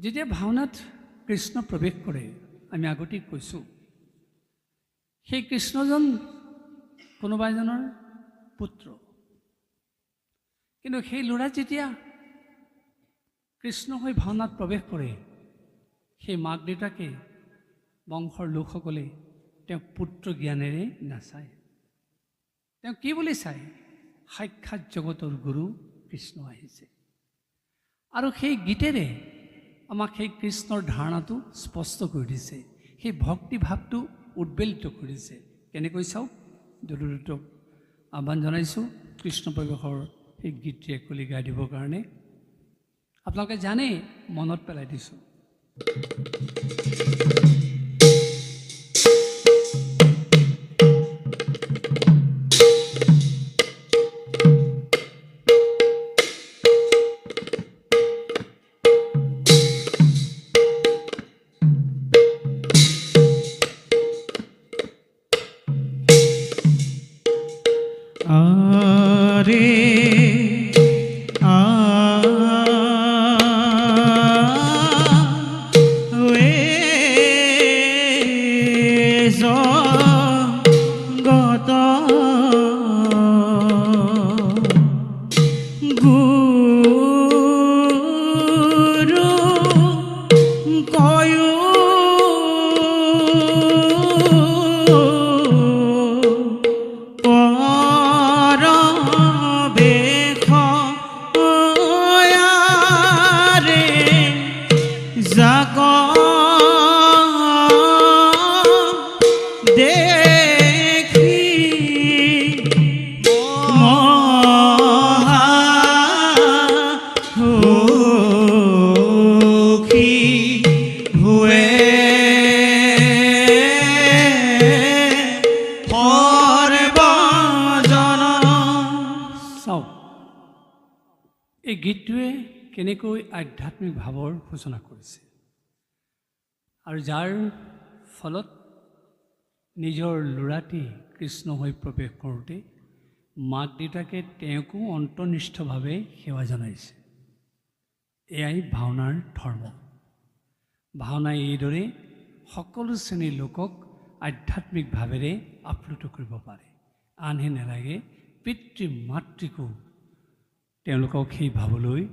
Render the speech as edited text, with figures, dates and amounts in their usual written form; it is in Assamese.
যেতিয়া ভাওনাত কৃষ্ণ প্ৰৱেশ কৰে, আমি আগতেই কৈছোঁ, সেই কৃষ্ণজন কোনোবা এজনৰ পুত্ৰ। কিন্তু সেই ল'ৰা যেতিয়া কৃষ্ণ হৈ ভাওনাত প্ৰৱেশ কৰে, সেই মাক দেউতাকে বংশৰ লোকসকলে তেওঁক পুত্ৰ জ্ঞানেৰে নাচায়। তেওঁ কি বুলি চায়? সাক্ষাৎ জগতৰ গুৰু কৃষ্ণ আহিছে। আৰু সেই গীতেৰে আমাক সেই কৃষ্ণৰ ধাৰণাটো স্পষ্ট কৰি দিছে, সেই ভক্তিভাৱটো উদ্বেলিত কৰিছে। কেনেকৈ চাওক, দুলুৰুতক আহ্বান জনাইছোঁ কৃষ্ণ প্ৰৱেশৰ সেই গীতটি একলি গাই দিবৰ কাৰণে। আপোনালোকে জানে, মনত পেলাই দিছোঁ। এই গীতটোৱে কেনেকৈ আধ্যাত্মিক ভাৱৰ সূচনা কৰিছে, আৰু যাৰ ফলত নিজৰ ল'ৰাটি কৃষ্ণ হৈ প্ৰৱেশ কৰোঁতে মাক দেউতাকে তেওঁকো অন্তৰ্নিষ্ঠভাৱে সেৱা জনাইছে। এয়াই ভাওনাৰ ধৰ্ম। ভাওনাই এইদৰে সকলো শ্ৰেণীৰ লোকক আধ্যাত্মিক ভাৱেৰে আপ্লুত কৰিব পাৰে। আনহে নালাগে, পিতৃ মাতৃকো তেওঁলোকক সেই ভাৱলৈ